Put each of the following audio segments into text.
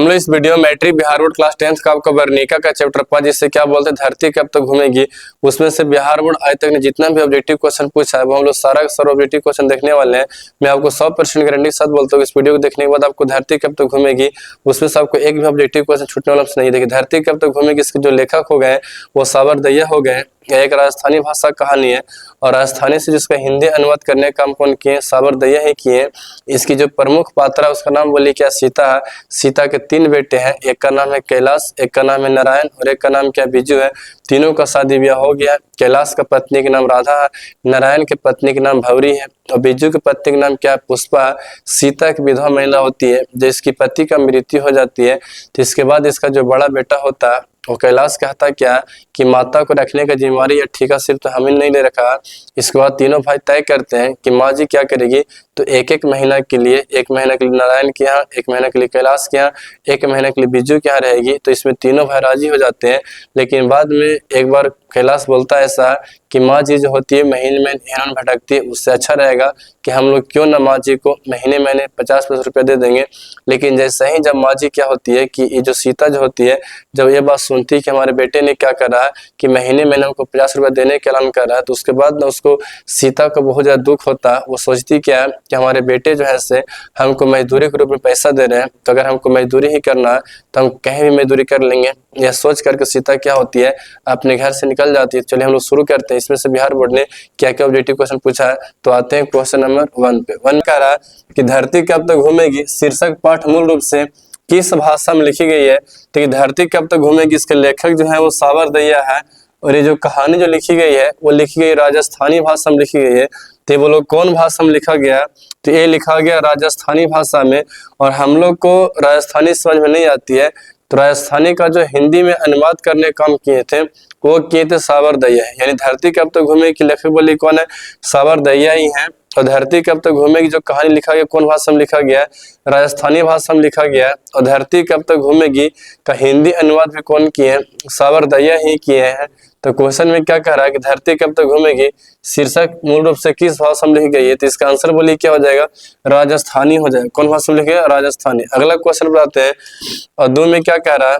हम लोग इस वीडियो में matric Bihar board class 10th का आपका वर्णिका का चैप्टर 5 जिससे क्या बोलते हैं धरती कब तक घूमेगी, उसमें से बिहार बोर्ड आज तक ने जितना भी ऑब्जेक्टिव क्वेश्चन पूछा है वो हम लोग सारा ऑब्जेक्टिव क्वेश्चन देखने वाले हैं। मैं आपको 100% गारंटी के साथ बोलता हूँ इस वीडियो को देखने के बाद आपको धरती कब तक घूमेगी उसमें से आपको एक भी ऑब्जेक्टिव क्वेश्चन छूटने वाला नहीं। देखिए धरती कब तक घूमेगी, इसके जो लेखक हो गए वो सावर दैया हो गए। एक राजस्थानी भाषा कहानी है और राजस्थानी से जिसका हिंदी अनुवाद करने का काम कौन किए, सावर दैया ही किए। इसकी जो प्रमुख पात्रा है उसका नाम बोली क्या, सीता है। सीता के 3 बेटे हैं, एक का नाम है कैलाश, एक का नाम है नारायण और एक का नाम क्या बिजू है। तीनों का शादी ब्याह हो गया। कैलाश का पत्नी का नाम राधा है, नारायण की पत्नी का नाम भौरी है और बिजू की पत्नी का नाम क्या है, पुष्पा है। सीता की विधवा महिला होती है जिसकी पति का मृत्यु हो जाती है, तो इसके बाद इसका जो बड़ा बेटा होता है वो कैलाश कहता क्या कि माता को रखने का जिम्मेवारी या ठेका सिर्फ तो हमें नहीं ले रखा। इसके बाद तीनों भाई तय करते हैं कि माँ जी क्या करेगी, तो एक महीना के लिए, 1 महीना के लिए नारायण के यहाँ, 1 महीना के लिए कैलाश के यहाँ, 1 महीना के लिए बिजू के यहाँ रहेगी। तो इसमें तीनों भाई राजी हो जाते हैं। लेकिन बाद में एक बार कैलाश बोलता है ऐसा कि माँ जी जो होती है महीने में हिरण भटकती है, उससे अच्छा रहेगा कि हम लोग क्यों ना माँ जी को महीने महीने 50-50 रुपये दे देंगे। लेकिन जैसे ही जब माँ जी क्या होती है कि ये जो सीता जो होती है जब ये बात सुनती है कि हमारे बेटे ने क्या करा है कि महीने महीने हमको 50 रुपये देने का ऐलान कर रहा है, तो उसके बाद ना उसको सीता को बहुत ज्यादा दुख होता है। वो सोचती क्या है कि हमारे बेटे जो है से हमको मजदूरी के रूप में पैसा दे रहे हैं, तो अगर हमको मजदूरी ही करना है तो हम कहीं भी मजदूरी कर लेंगे। यह सोच करके सीता क्या होती है अपने घर से निकल जाती है। चलिए हम लोग शुरू करते हैं। इसमें से बिहार बोर्ड ने क्या क्या ऑब्जेक्टिव क्वेश्चन पूछा है, तो आते हैं क्वेश्चन नंबर 1 पे। 1 कह रहा है कि धरती कब तक घूमेगी। शीर्षक पाठ मूल रूप से किस भाषा में लिखी गई है, तो धरती कब तक घूमेगी इसके लेखक जो है वो सावर दैया है और ये जो कहानी जो लिखी गई है वो लिखी गई राजस्थानी भाषा में लिखी गई है। तो वो लोग कौन भाषा में लिखा गया, तो ये लिखा गया राजस्थानी भाषा में। और हम लोग को राजस्थानी समझ में नहीं आती है तो राजस्थानी का जो हिंदी में अनुवाद करने काम किए थे वो किए थे सावर दैया। यानी धरती कब तक घूमेगी की लेखक बोली कौन है, सावर दैया ही है। और धरती कब तक घूमेगी जो कहानी लिखा गया कौन भाषा में लिखा गया है, राजस्थानी भाषा में लिखा गया है। और धरती कब तक घूमेगी का हिंदी अनुवाद भी कौन किए हैं, सावर दैया ही किए हैं। तो क्वेश्चन में क्या कह रहा है कि धरती कब तक घूमेगी, शीर्षक मूल रूप से किस भाषा में लिखी गई है, तो इसका आंसर बोलिए क्या हो जाएगा, राजस्थानी हो जाएगा। कौन भाषा में लिखेगा, राजस्थानी। अगला क्वेश्चन बताते हैं। और 2 में क्या कह रहा है,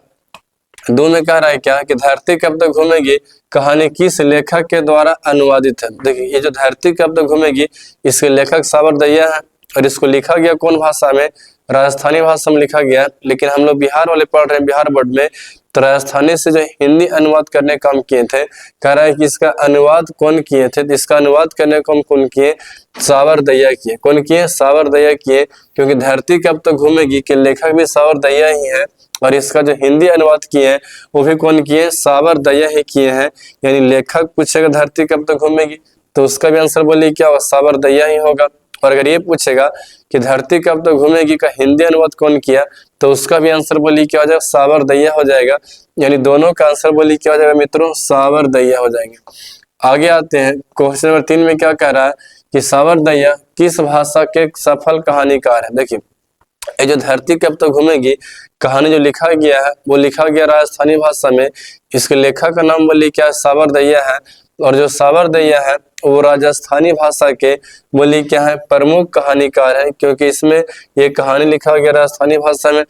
2 में कह रहा है क्या कि धरती कब तक घूमेगी कहानी किस लेखक के द्वारा अनुवादित है। देखिए ये जो धरती कब तक घूमेगी इसके लेखक सावर दैया है और इसको लिखा गया कौन भाषा में, राजस्थानी भाषा में लिखा गया। लेकिन हम लोग बिहार वाले पढ़ रहे हैं बिहार बोर्ड में, तो राजस्थानी से जो हिंदी अनुवाद करने का काम किए थे, कह रहा है कि इसका अनुवाद कौन किए थे, तो इसका अनुवाद करने का काम कौन किए, सावर दैया किए। कौन किए, सावर दैया किए। क्योंकि धरती कब तक घूमेगी के लेखक भी सावर दैया ही है और इसका जो हिंदी अनुवाद किए हैं वो भी कौन किए, सावर दैया ही किए हैं। यानी लेखक पूछेगा धरती कब तक घूमेगी तो उसका भी आंसर बोलिए क्या होगा, सावर दैया ही होगा। और अगर ये पूछेगा कि धरती कब तक घूमेगी का हिंदी अनुवाद कौन किया तो उसका भी आंसर बोलिए क्या हो जाएगा, सावर दैया हो जाएगा। यानी दोनों का आंसर बोलिए क्या हो जाएगा मित्रों, सावर दैया हो जाएंगे। आगे आते हैं। क्वेश्चन नंबर 3 में क्या कह रहा है कि सावर दैया किस भाषा के सफल कहानीकार है। देखिए ये जो धरती कब तक घूमेगी कहानी जो लिखा गया है वो लिखा गया राजस्थानी भाषा में। इसके लेखक का नाम बोलिए क्या, सावर दैया है। और जो सावर दैया है वो राजस्थानी भाषा के बोली क्या है, प्रमुख कहानीकार है। क्योंकि इसमें ये कहानी लिखा गया राजस्थानी भाषा में।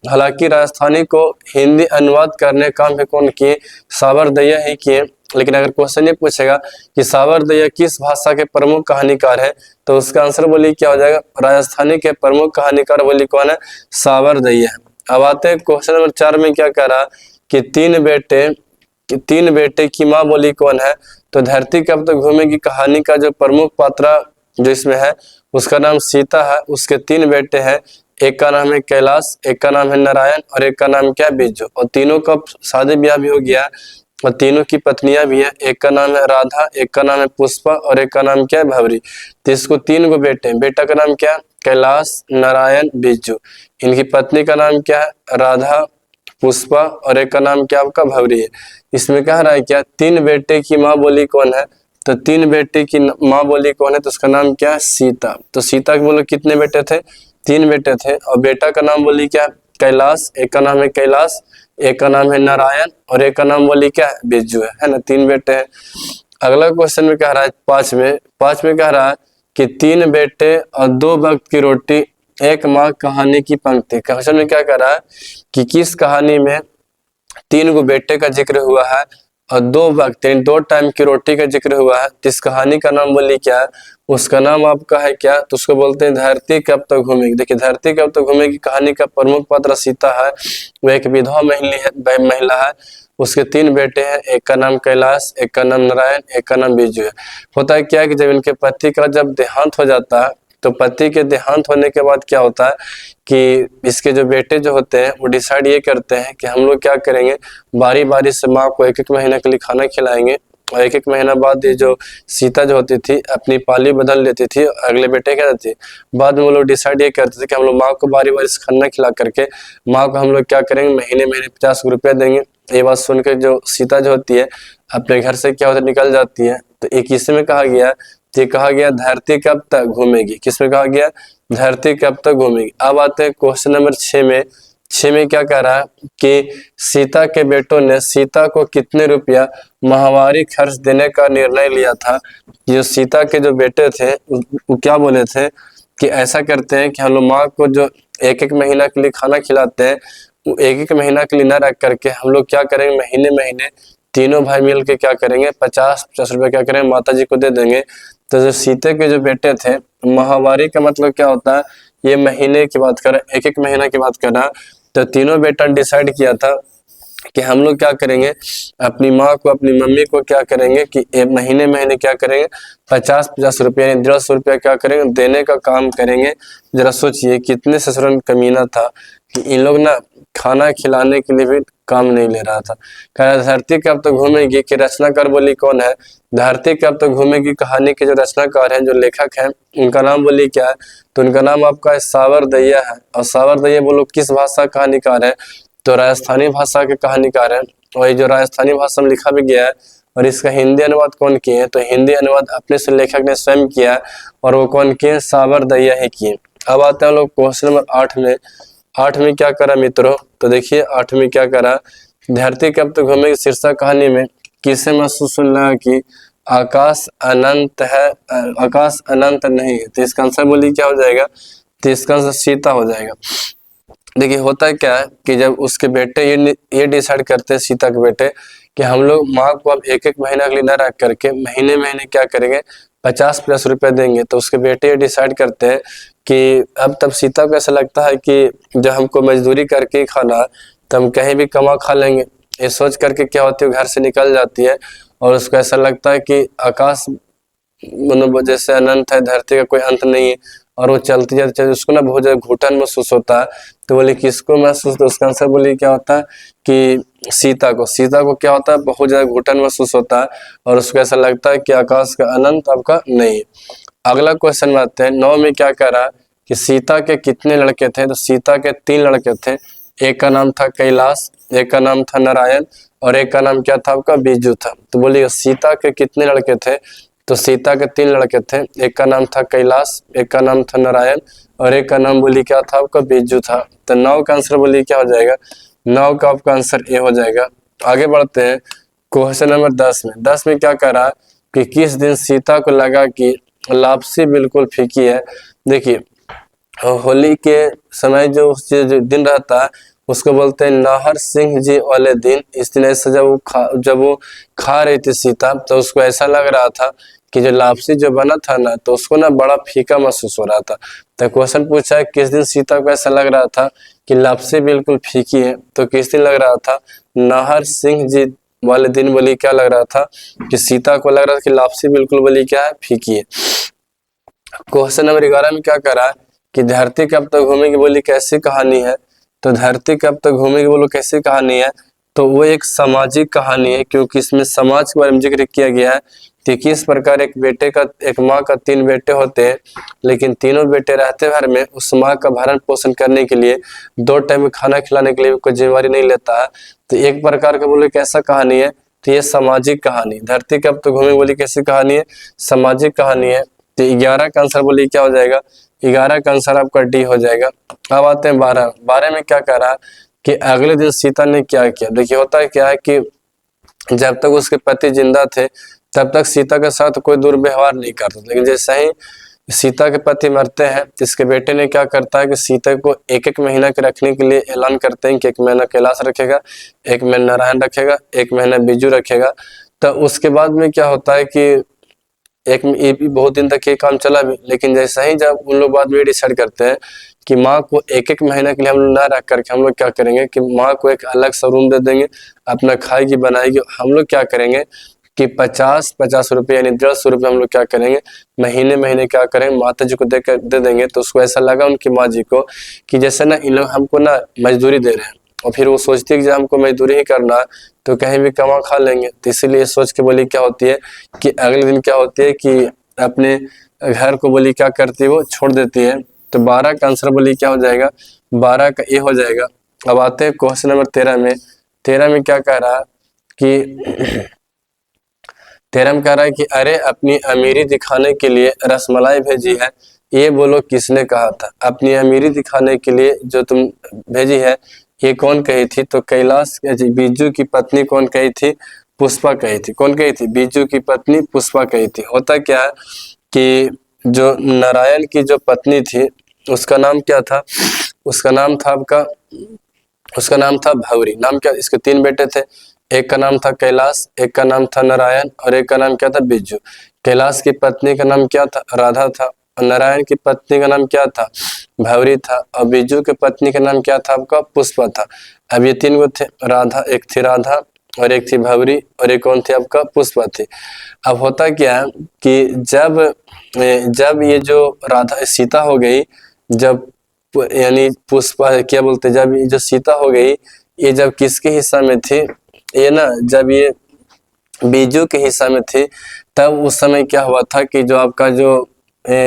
हालांकि राजस्थानी को हिंदी अनुवाद करने का काम कौन किए, सावर दैया ही किए। लेकिन अगर क्वेश्चन ये पूछेगा कि सावर दैया किस भाषा के प्रमुख कहानीकार है तो उसका आंसर बोलिए क्या हो जाएगा, राजस्थानी के प्रमुख कहानीकार बोली कौन है, सावर दैया है। अब आते हैं क्वेश्चन नंबर 4 में क्या कह रहा कि 3 बेटे की माँ बोली कौन है। तो धरती कब तक घूमेगी कहानी का जो प्रमुख पात्रा जो इसमें है उसका नाम सीता है। उसके 3 बेटे हैं, एक का नाम है कैलाश, एक का नाम है नारायण और एक का नाम क्या है बिज्जू। और तीनों का शादी ब्याह भी हो गया और तीनों की पत्नियां भी है, एक का नाम है राधा, एक का नाम है पुष्पा और एक का नाम क्या है भवरी। तो इसको 3 गो बेटे हैं, बेटा का नाम क्या है कैलाश, नारायण, बिज्जू। इनकी पत्नी का नाम क्या है राधा, पुष्पा और एक का नाम क्या आपका भवरी है। इसमें कह रहा है क्या 3 बेटे की माँ बोली कौन है, तो 3 बेटे की माँ बोली कौन है तो उसका नाम क्या है सीता। तो सीता के बोलो कितने बेटे थे, 3 बेटे थे। और बेटा का नाम बोली क्या कैलाश, एक का नाम है कैलाश, एक का नाम है नारायण और एक का नाम बोली क्या है बिज्जू है ना, 3 बेटे हैं। अगला क्वेश्चन में कह रहा है 5 में कह रहा है कि 3 बेटे और 2 वक्त की रोटी एक माँ कहानी की पंक्ति। क्वेश्चन में क्या कर रहा है कि किस कहानी में 3 गो बेटे का जिक्र हुआ है और 2 वक्त 2 टाइम की रोटी का जिक्र हुआ है, तो इस कहानी का नाम बोलिए क्या है? उसका नाम आपका है क्या? तो उसको बोलते हैं धरती कब तक घूमेगी। देखिए धरती कब तक घूमेगी कहानी का प्रमुख पात्र सीता है, वो एक विधवा महिला है। उसके 3 बेटे हैं, एक का नाम कैलाश, एक का नाम नारायण, एक का नाम बिरजू है। होता है क्या है कि जब इनके पति का जब देहांत हो जाता है, तो पति के देहांत होने के बाद क्या होता है कि इसके जो बेटे जो होते हैं वो डिसाइड ये करते हैं कि हम लोग क्या करेंगे, बारी बारी से माँ को 1-1 महीना के लिए खाना खिलाएंगे और 1-1 महीना बाद ये जो सीता जो होती थी अपनी पाली बदल लेती थी, अगले बेटे क्या होती। बाद में वो लोग डिसाइड ये करते थे कि हम लोग माँ को बारी बारी से खाना खिला करके माँ को हम लोग क्या करेंगे, महीने महीने 50 रुपया देंगे। ये बात सुनकर जो सीता जो होती है अपने घर से क्या होता है निकल जाती है। तो एक इसमें कहा गया, ये कहा गया धरती कब तक घूमेगी, किसमें कहा गया धरती कब तक घूमेगी। अब आते हैं क्वेश्चन नंबर 6 में। 6 में क्या कह रहा है कि सीता के बेटों ने सीता को कितने रुपया माहवारी खर्च देने का निर्णय लिया था। जो सीता के जो बेटे थे वो क्या बोले थे कि ऐसा करते हैं कि हम लोग माँ को जो 1-1 महीना के लिए खाना खिलाते हैं, वो 1-1 महीना के लिए न रख करके हम लोग क्या करेंगे, महीने महीने तीनों भाई मिल के क्या करेंगे 50-50 रुपया क्या करेंगे माता जी को दे देंगे। तो जो सीते के जो बेटे थे, माहवारी का मतलब क्या होता है, ये महीने की बात कर रहे हैं, 1-1 महीना की बात कर रहा। तो तीनों बेटा डिसाइड किया था कि हम लोग क्या करेंगे, अपनी माँ को अपनी मम्मी को क्या करेंगे कि महीने महीने क्या करेंगे 50-50 रुपया 150 रुपया क्या करेंगे देने का काम करेंगे। जरा सोचिए कितने ससुरन कमीना था कि इन लोग ना खाना खिलाने के लिए भी काम नहीं ले रहा था। कहा धरती कब तक घूमेगी कि रचनाकार बोली कौन है, धरती कब तक घूमेगी कहानी के जो रचनाकार हैं जो लेखक हैं उनका नाम बोली क्या है, तो उनका नाम आपका सावर दैया है। और सावर दैया बोलो किस भाषा का कहानीकार है, तो राजस्थानी भाषा के कहानीकार हैं। और ये जो राजस्थानी भाषा में लिखा भी गया है और इसका हिंदी अनुवाद कौन किए हैं, तो हिंदी अनुवाद अपने से लेखक ने स्वयं किया है और वो कौन किए, सावर दैया ही किए। अब आते हैं लोग क्वेश्चन नंबर 8 में। 8 में क्या करा मित्रों, तो देखिए 8 में क्या करा, धरती कब तक घूमेगी शीर्षक कहानी में किसे महसूस लगा कि आकाश अनंत है, आकाश अनंत नहीं है, तो इसका आंसर बोलिए क्या हो जाएगा, तो इसका आंसर सीता हो जाएगा। देखिए होता है क्या है कि जब उसके बेटे ये डिसाइड करते हैं सीता के बेटे कि हम लोग माँ को अब 1-1 महीना के लिए न रख करके महीने महीने क्या करेंगे 50-50 रुपया देंगे, तो उसके बेटे ये डिसाइड करते हैं कि अब तब सीता को ऐसा लगता है कि जब हमको मजदूरी करके ही खाना तो हम कहीं भी कमा खा लेंगे। ये सोच करके क्या होती है घर से निकल जाती है और उसको ऐसा लगता है कि आकाश मतलब जैसे अनंत है, धरती का कोई अंत नहीं है, और वो चलती जाती है उसको ना बहुत ज्यादा घुटन महसूस होता है। तो बोले किसको महसूस, तो उसका आंसर बोले क्या होता है कि सीता को क्या होता है बहुत ज्यादा घुटन महसूस होता है और उसको ऐसा लगता है कि आकाश का अनंत आपका नहीं है। अगला क्वेश्चन में आते हैं 9 में क्या कह रहा कि सीता के कितने लड़के थे, तो सीता के 3 लड़के थे। एक का नाम था कैलाश, एक का नाम था नारायण और एक का नाम क्या था आपका बिरजू था। तो बोलिए सीता के कितने लड़के थे, तो सीता के 3 लड़के थे। एक का नाम था कैलाश, एक का नाम था नारायण और एक का नाम बोली क्या था आपका बिरजू था। तो 9 का आंसर बोलिए क्या हो जाएगा, 9 का आपका आंसर ए हो जाएगा। आगे बढ़ते हैं क्वेश्चन नंबर 10 में। 10 में क्या कह रहा कि किस दिन सीता को लगा कि लापसी बिल्कुल फीकी है। देखिए होली के समय जो दिन रहता है उसको बोलते हैं नाहर सिंह जी वाले दिन। इस दिन ऐसा जब वो खा रही थी सीता तो उसको ऐसा लग रहा था कि जो लापसी जो बना था ना तो उसको ना बड़ा फीका महसूस हो रहा था। तो क्वेश्चन पूछा है किस दिन सीता को ऐसा लग रहा था कि लापसी बिल्कुल फीकी है, तो किस दिन लग रहा था, नाहर सिंह जी वाले दिन बोली क्या लग रहा था कि सीता को लग रहा था कि लापसी बिल्कुल बोली क्या है फीकी है। क्वेश्चन नंबर 11 में क्या कह रहा है कि धरती कब तक घूमेगी बोली कैसी कहानी है, तो धरती कब तक घूमेगी बोलो कैसी कहानी है, तो वो एक सामाजिक कहानी है क्योंकि इसमें समाज के बारे में जिक्र किया गया है कि किस प्रकार एक माँ का 3 बेटे होते हैं लेकिन तीनों बेटे रहते घर में उस माँ का भरण पोषण करने के लिए 2 टाइम में खाना खिलाने के लिए कोई जिम्मेवारी नहीं लेता है। तो एक प्रकार का बोले कैसा कहानी है, तो ये सामाजिक कहानी। धरती कब तक घूमेगी बोली कैसी कहानी है, सामाजिक कहानी है। तो 11 का आंसर बोलिए क्या हो जाएगा, 11 का आंसर आपका डी हो जाएगा। अब आते हैं 12 में क्या कह रहा है कि अगले दिन सीता ने क्या किया। देखिए होता है क्या है कि जब तक उसके पति जिंदा थे तब तक सीता के साथ कोई दुर्व्यवहार नहीं करता, लेकिन जैसे ही सीता के पति मरते हैं, इसके बेटे ने क्या करता है कि सीता को एक एक महीना के रखने के लिए ऐलान करते हैं कि एक महीना कैलाश रखेगा, एक महीना नारायण रखेगा, एक महीना बिज्जू रखेगा। तो उसके बाद में क्या होता है कि ये भी बहुत दिन तक ये काम चला भी, लेकिन जैसा ही जब उन लोग बाद में डिसाइड करते हैं कि माँ को एक एक महीने के लिए हम लोग ना रख करके हम लोग क्या करेंगे कि माँ को एक अलग सा रूम दे देंगे, अपना खाएगी बनाएगी। हम लोग क्या करेंगे कि 50-50 रुपये यानी 150 रुपये हम लोग क्या करेंगे महीने महीने क्या करेंगे माता जी को दे देंगे। तो उसको ऐसा लगा उनकी माँ जी को कि जैसे ना इन लोग हमको ना मजदूरी दे रहे हैं, और फिर वो सोचती है कि जब हमको मजदूरी ही करना है तो कहीं भी कमा खा लेंगे। तो इसीलिए सोच के बोली क्या होती है कि अगले दिन क्या होती है कि अपने घर को बोली क्या करती है वो छोड़ देती है। तो 12 का आंसर बोली क्या हो जाएगा, 12 का ए हो जाएगा। अब आते हैं क्वेश्चन नंबर 13 में। 13 में क्या कह रहा है कि 13 में कह रहा है कि अरे अपनी अमीरी दिखाने के लिए रसमलाई भेजी है, ये बोलो किसने कहा था। अपनी अमीरी दिखाने के लिए जो तुम भेजी है ये कौन कही थी। तो कैलाश बिज्जू की पत्नी कौन कही थी, पुष्पा कही थी। कौन कही थी, बिज्जू की पत्नी पुष्पा कही थी। होता क्या है कि जो नारायण की जो पत्नी थी उसका नाम क्या था, उसका नाम था उसका नाम था भवरी। नाम क्या, इसके 3 बेटे थे, एक का नाम था कैलाश, एक का नाम था नारायण और एक का नाम क्या था, बिज्जू। कैलाश की पत्नी का नाम क्या था, राधा था। और नारायण की पत्नी का नाम क्या था, भवरी था। और बिज्जू की पत्नी का नाम क्या था आपका, पुष्पा था। अब ये 3 गो थे, राधा, एक थी राधा और एक थी भवरी और एक कौन थी आपका, पुष्पा थी। अब होता क्या है कि जब ये जो राधा सीता हो गई, जब यानी पुष्पा क्या बोलते, जब ये जो सीता हो गई ये जब किसके हिस्सा में थी, ये ना जब ये बिज्जू के हिस्सा में थी, तब उस समय क्या हुआ था कि जो आपका जो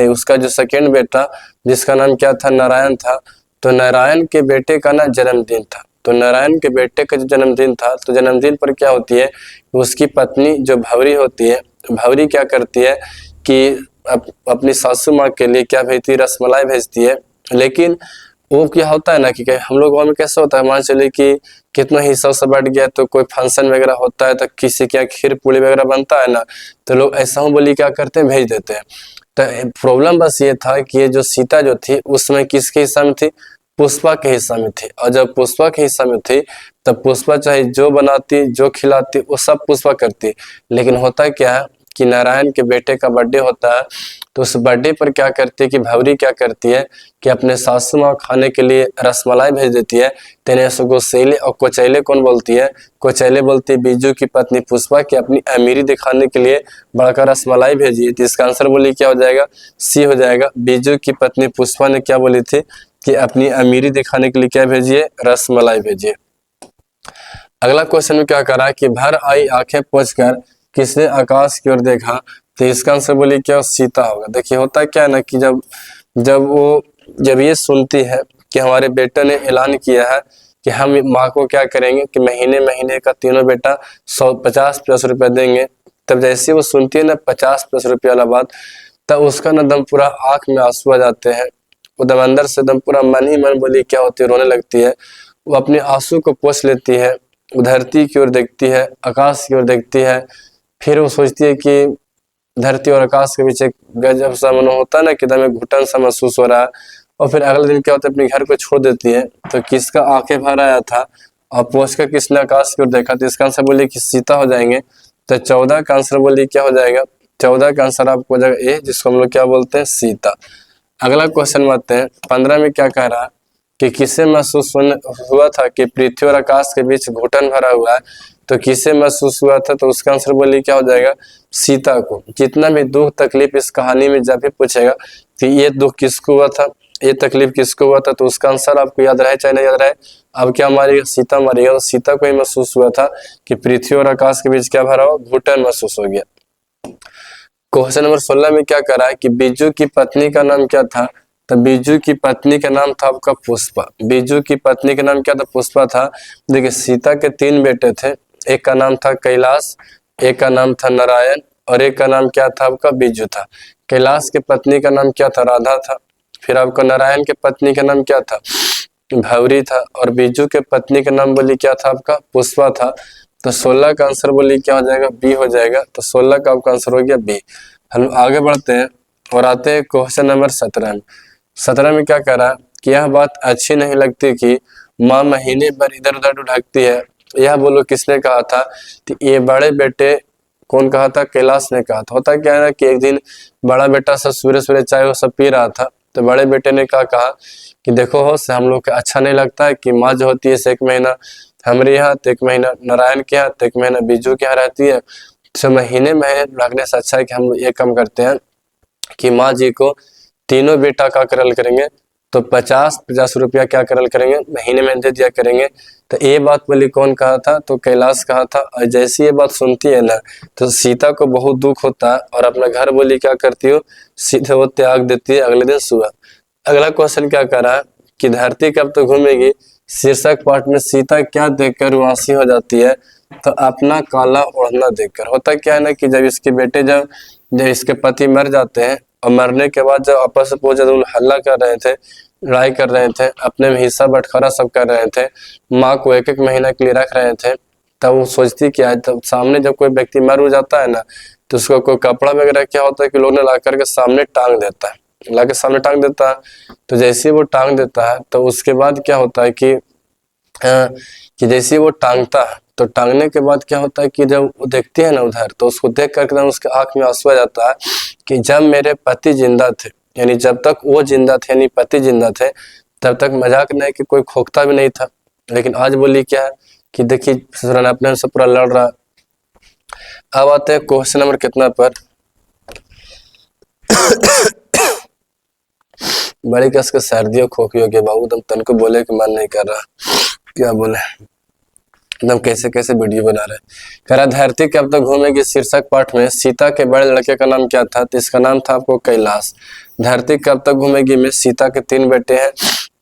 उसका जो सेकेंड बेटा जिसका नाम क्या था, नारायण था। तो नारायण के बेटे का ना जन्मदिन था। तो नारायण के बेटे का जो जन्मदिन था, तो जन्मदिन पर क्या होती है, उसकी पत्नी जो भवरी होती है, भवरी क्या करती है कि अपनी सासू माँ के लिए क्या भेजती है, रसमलाई भेजती है। लेकिन वो क्या होता है ना कि हम लोग गाँव में कैसा होता है, मान चलिए कि कितना हिस्सा से बढ़ गया तो कोई फंक्शन वगैरह होता है तो किसी के यहाँ खीर पूरी वगैरह बनता है ना, तो लोग ऐसा हूँ बोली क्या करते हैं, भेज देते हैं। तो प्रॉब्लम बस ये था कि ये जो सीता जो थी उस समय किसके हिस्सा में थी, पुष्पा के हिस्सा में थी। और जब पुष्पा के हिस्सा में थी तब पुष्पा चाहे जो बनाती जो खिलाती वो सब पुष्पा करती। लेकिन होता क्या है कि नारायण के बेटे का बर्थडे होता है, तो उस बर्थडे पर क्या करती है कि भवरी क्या करती है कि अपने सासू माँ खाने के लिए रसमलाई भेज देती है। तेने गोसेले और कोचैले कौन बोलती है, कोचैले बोलती है बिज्जू की पत्नी पुष्पा की अपनी अमीरी दिखाने के लिए बड़का रसमलाई भेजी है। तो इसका आंसर बोली क्या हो जाएगा, सी हो जाएगा। बिज्जू की पत्नी पुष्पा ने क्या बोली थी कि अपनी अमीरी दिखाने के लिए क्या भेजिए, रसमलाई भेजिए। अगला क्वेश्चन में क्या करा कि भर आई आंखें पोंछकर किसने आकाश की ओर देखा। तो इसका आंसर बोलिए क्या, सीता होगा। देखिए होता क्या है ना कि जब ये सुनती है कि हमारे बेटे ने ऐलान किया है कि हम माँ को क्या करेंगे कि महीने महीने का तीनों बेटा 150+ रुपया देंगे, तब जैसे वो सुनती है ना 50+ रुपया वाला बात, तब उसका ना दम पूरा आंख में आंसू आ जाते हैं। वो दम अंदर से दम पूरा मन ही मन बोली क्या होती है, रोने लगती है। वो अपने आंसू को पोंछ लेती है, धरती की ओर देखती है, आकाश की ओर देखती है। फिर वो सोचती है कि धरती और आकाश के बीच एक गजब सा मन होता है ना कि दम एक घुटन सा महसूस हो रहा है। और फिर अगले दिन क्या होता है, अपने घर को छोड़ देती है। तो किसका आंखें भर आया था और पोंछ कर किसने आकाश की ओर देखा। तो इसका आंसर बोलिए कि सीता हो जाएंगे। तो 14 का आंसर बोलिए क्या हो जाएगा, 14 का आंसर आपको हो जाएगा ए, जिसको हम लोग क्या बोलते हैं, सीता। अगला क्वेश्चन में आते हैं 15 में क्या कह रहा है कि किसे महसूस हुआ था कि पृथ्वी और आकाश के बीच घुटन भरा हुआ है। तो किसे महसूस हुआ था, तो उसका आंसर बोलिए क्या हो जाएगा, सीता को। जितना भी दुख तकलीफ इस कहानी में जब भी पूछेगा कि ये दुख किसको हुआ था, ये तकलीफ किसको हुआ था, तो उसका आंसर आपको याद रहे चाहे नहीं याद रहे, अब क्या मारेगा, सीता मारेगा। तो सीता को ही महसूस हुआ था कि पृथ्वी और आकाश के बीच क्या भरा हुआ, घुटन महसूस हो गया। क्वेश्चन नंबर 16 में क्या करा है कि बिज्जू की पत्नी का नाम क्या था। तो बिज्जू की पत्नी का नाम था आपका पुष्पा। बिज्जू की पत्नी का नाम क्या था, पुष्पा था। देखिए सीता के 3 बेटे थे, एक का नाम था कैलाश, एक का नाम था नारायण और एक का नाम क्या था आपका, बिज्जू था। कैलाश के पत्नी का नाम क्या था, राधा था। फिर आपका नारायण के पत्नी का नाम क्या था, भवरी था। और बिज्जू के पत्नी का नाम बोली क्या था आपका, पुष्पा था। तो 16 का आंसर बोलिए क्या हो जाएगा, बी हो जाएगा। तो 16 का आपका आंसर हो गया बी। हम आगे बढ़ते हैं और आते हैं क्वेश्चन नंबर 17 में। 17 में क्या करा कि यह बात अच्छी नहीं लगती कि माँ महीने भर इधर उधर ढुढ़कती है। यह बोलो किसने कहा था? तो ये बड़े बेटे, कौन कहा था? कैलाश ने कहा था। होता क्या है ना कि एक दिन बड़ा बेटा सब सवेरे सवेरे चाय वो सब पी रहा था, तो बड़े बेटे ने क्या कहा कि देखो हो से हम लोग को अच्छा नहीं लगता है कि माँ जो होती है से एक महीना हमारे यहाँ, तो एक महीना नारायण के यहाँ, तो एक महीना बीजू के यहाँ रहती है। तो महीने महीने लगने से अच्छा है कि हम लोग ये काम करते हैं कि माँ जी को तीनों बेटा का करल करेंगे, तो 50-50 रुपया क्या करल करेंगे महीने में दे दिया करेंगे। तो ये बात बोली कौन कहा था? तो कैलाश कहा था। और जैसी ये बात सुनती है ना तो सीता को बहुत दुख होता है और अपना घर बोली क्या करती हो, सीधे वो त्याग देती है अगले दिन सुबह। अगला क्वेश्चन क्या कर रहा है कि धरती कब तक घूमेगी? शीर्षक पाठ में सीता क्या देखकर उदासी हो जाती है? तो अपना काला ओढ़ना देखकर। होता क्या है ना कि जब इसके बेटे जब इसके पति मर जाते हैं और मरने के बाद जब आपस में बहुत ज्यादा हल्ला कर रहे थे, लड़ाई कर रहे थे, अपने में हिस्सा बंटवारा सब कर रहे थे, माँ को एक एक महीना के लिए रख रहे थे, तब वो सोचती क्या है, तब सामने जब कोई व्यक्ति मर हो जाता है ना तो उसको कोई कपड़ा वगैरह क्या होता है कि लोग ने ला करके सामने टांग देता है, ला के सामने टांग देता है। तो जैसे ही वो टांग देता है तो उसके बाद क्या होता है कि जैसे ही वो टांगता है तो टांगने के बाद क्या होता है कि जब वो देखती है ना उधर, तो उसको देख करके एकदम उसके आंख में आंसू आ जाता है कि जब मेरे पति जिंदा थे, यानी जब तक वो जिंदा थे, यानी पति जिंदा थे, तब तक मजाक नहीं कि कोई खोखता भी नहीं था। लेकिन आज बोली क्या है कि देखिए ससुराल अपने से पूरा लड़ रहा। अब आते हैं क्वेश्चन नंबर कितना पर बड़ी कस के सर्दियों खोखी हो गया बाबू, तुम तन को बोले कि मन नहीं कर रहा, क्या बोले एकदम कैसे कैसे वीडियो बना रहे। कह रहा धरती कब तक घूमेगी शीर्षक पाठ में सीता के बड़े लड़के का नाम क्या था? तो इसका नाम था आपको कैलाश। धरती कब तक घूमेगी में सीता के 3 बेटे हैं,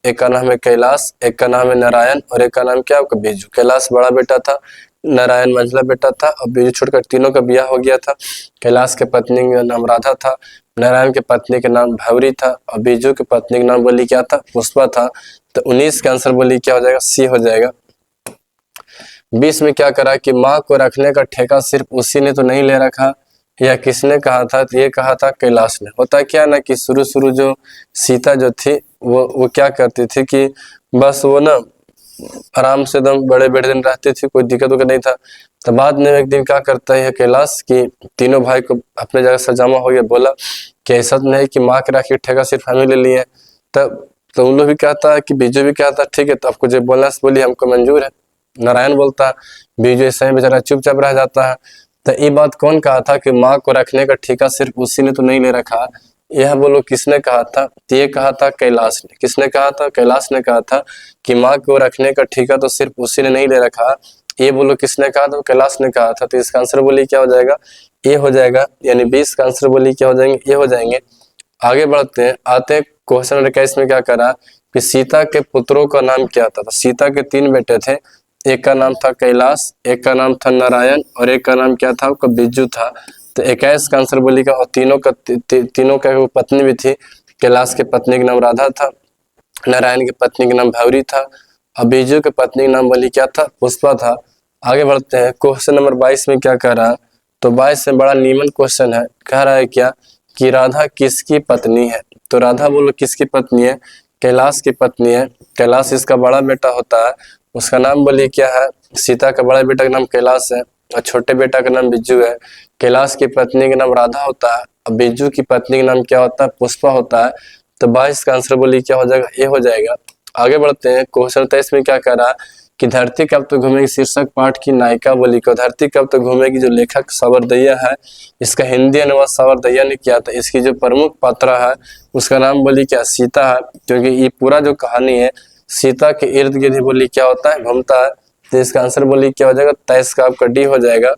एक का नाम है कैलाश, एक का नाम है नारायण और एक का नाम क्या आपका बीजू। कैलाश बड़ा बेटा था, नारायण मंझला बेटा था और बीजू छोड़कर तीनों का ब्याह हो गया था। कैलाश के पत्नी का नाम राधा था, नारायण के पत्नी के नाम भवरी था और बीजू की पत्नी का नाम बोली क्या था? पुष्पा था। तो 19 का आंसर बोली क्या हो जाएगा? सी हो जाएगा। 20 में क्या करा कि माँ को रखने का ठेका सिर्फ उसी ने तो नहीं ले रखा, या किसने कहा था? तो ये कहा था कैलाश ने। होता क्या ना कि शुरू शुरू जो सीता जो थी वो क्या करती थी कि बस वो ना आराम से एकदम बड़े बड़े दिन रहती थी, कोई दिक्कत वगैरह नहीं था। तो बाद में एक दिन क्या करता है कैलाश कि तीनों भाई को अपने जगह से जमा हो गया, बोला कि ऐसा नहीं कि माँ के राखी ठेका सिर्फ हमें ले लिए। तब तो उन लोग भी कहता है कि बीजू भी कहता है ठीक है तो आपको जो बोलना बोली हमको मंजूर है। नारायण बोलता है, बीजू ऐसे बेचारा चुपचाप रह जाता है। तो ये बात कौन कहा था कि माँ को रखने का ठेका सिर्फ उसी ने तो नहीं ले रखा? यह बोलो किसने कहा था? तो ये कहा था कैलाश ने। किसने कहा था? कैलाश ने कहा था कि माँ को रखने का ठेका तो सिर्फ उसी ने नहीं ले रखा। ये बोलो किसने कहा था? कैलाश ने कहा था। तो इसका आंसर बोली क्या हो जाएगा? ये हो जाएगा, यानी 20 का आंसर बोली क्या हो जाएंगे? ये हो जाएंगे। आगे बढ़ते हैं, आते हैं क्वेश्चन नंबर 21 में क्या करा कि सीता के पुत्रों का नाम क्या था? तो सीता के 3 बेटे थे, एक का नाम था कैलाश, एक का नाम था नारायण और एक का नाम क्या था? आपका बिज्जू था। तो 21 का आंसर बोलिएगा। और तीनों का वो पत्नी भी थी। कैलाश के पत्नी का नाम राधा था, नारायण की पत्नी का नाम भवरी था और बिज्जू की पत्नी का नाम बोली क्या था? पुष्पा था। आगे बढ़ते हैं, क्वेश्चन नंबर 22 में क्या कह रहा है? तो 22 में बड़ा नीमन क्वेश्चन है। कह रहा है क्या कि राधा किसकी पत्नी है? तो राधा बोलो किसकी पत्नी है? कैलाश की पत्नी है। कैलाश इसका बड़ा बेटा होता है, उसका नाम बोलिए क्या है? सीता का बड़ा बेटा का नाम कैलाश है और छोटे बेटा का नाम बिज्जू है। कैलाश की पत्नी का नाम राधा होता है और बिज्जू की पत्नी का नाम क्या होता है? पुष्पा होता है। तो 22 का आंसर बोलिए क्या हो जाएगा? ये हो जाएगा। आगे बढ़ते हैं, क्वेश्चन 23 में क्या कह रहा है कि धरती कब तक घूमेगी शीर्षक पाठ की नायिका बोली को। धरती कब तक घूमेगी जो लेखक सावरदैया है, इसका हिंदी अनुवाद सावरदैया ने किया था। इसकी जो प्रमुख पात्रा है उसका नाम बोली क्या? सीता है, क्योंकि ये पूरा जो कहानी है सीता के इर्द गिर्द ही बोली क्या होता है? घूमता है। तो इसका आंसर बोली क्या हो जाएगा? 23 का आपका डी हो जाएगा।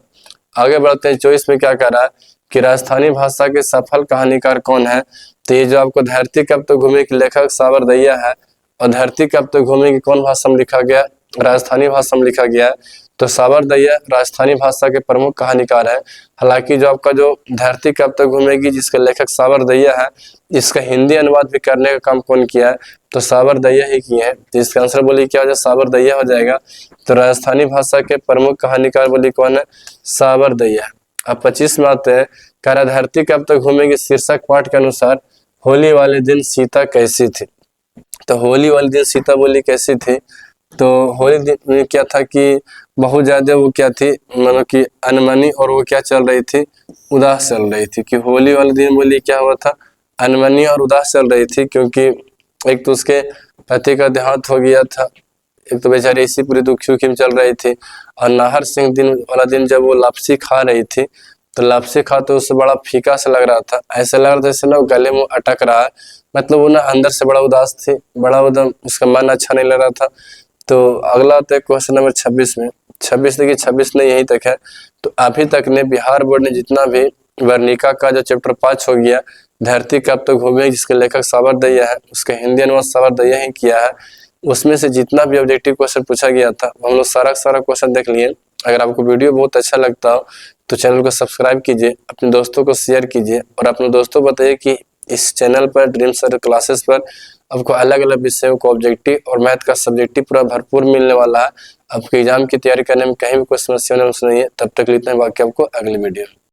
आगे बढ़ते हैं, 24 में क्या कह रहा है कि राजस्थानी भाषा के सफल कहानीकार कौन है? तो ये जो आपको धरती कब तक घूमेगी लेखक सावरदैया है और धरती कब तक घूमेगी कौन भाषा में लिखा गया? राजस्थानी भाषा में लिखा गया है। तो सावरदैया राजस्थानी भाषा के प्रमुख कहानीकार है। हालांकि जो आपका जो धरती कब तक घूमेगी जिसके लेखक सावरदैया है, इसका हिंदी अनुवाद भी करने का काम कौन किया है? तो सावरदैया ही किए हैं। तो इसका आंसर बोली क्या हो जाए? सावरदैया हो जाएगा। तो राजस्थानी भाषा के प्रमुख कहानीकार बोली कौन है? सावरदैया। अब 25 में आते हैं, कह रहा धरती कब तक घूमेगी। शीर्षक पाठ के अनुसार होली वाले दिन सीता कैसी थी। तो होली वाले दिन सीता बोली कैसी थी, तो होली दिन में क्या था कि बहुत ज्यादा वो क्या थी, मतलब कि अनमनी, और वो क्या चल रही थी, उदास चल रही थी। कि होली वाले दिन बोली क्या हुआ था, अनमनी और उदास चल रही थी, क्योंकि एक तो उसके पति का देहांत हो गया था, एक तो बेचारी इसी पूरी दुखी उखी में चल रही थी। और नाहर सिंह दिन वाला दिन जब वो लापसी खा रही थी, तो लापसी खाते उससे बड़ा फीका सा लग रहा था, ऐसा लग रहा था जैसे ना गले में अटक रहा है, मतलब वो ना अंदर से बड़ा उदास थी, बड़ा एकदम उसका मन अच्छा नहीं लग रहा था। तो अगला आता है क्वेश्चन नंबर 26 में। 26 देखिए, 26 नहीं यहीं तक है। तो अभी तक ने बिहार बोर्ड ने जितना भी वर्णिका का जो चैप्टर 5 हो गया, धरती कब तक घूमेगी, जिसके लेखक सावर दैया है, उसका हिंदी अनुवाद सावर दैया ही किया है, उसमें से जितना भी ऑब्जेक्टिव क्वेश्चन पूछा गया था हम लोग सारा क्वेश्चन देख लिए। अगर आपको वीडियो बहुत अच्छा लगता हो तो चैनल को सब्सक्राइब कीजिए, अपने दोस्तों को शेयर कीजिए, और अपने दोस्तों को बताइए कि इस चैनल पर ड्रीम सर क्लासेस पर आपको अलग अलग विषयों को ऑब्जेक्टिव और मैथ का सब्जेक्टिव पूरा भरपूर मिलने वाला है। आपके एग्जाम की तैयारी करने में कहीं भी कोई समस्या नहीं है। तब तक लेते हैं, बाकी आपको अगली वीडियो।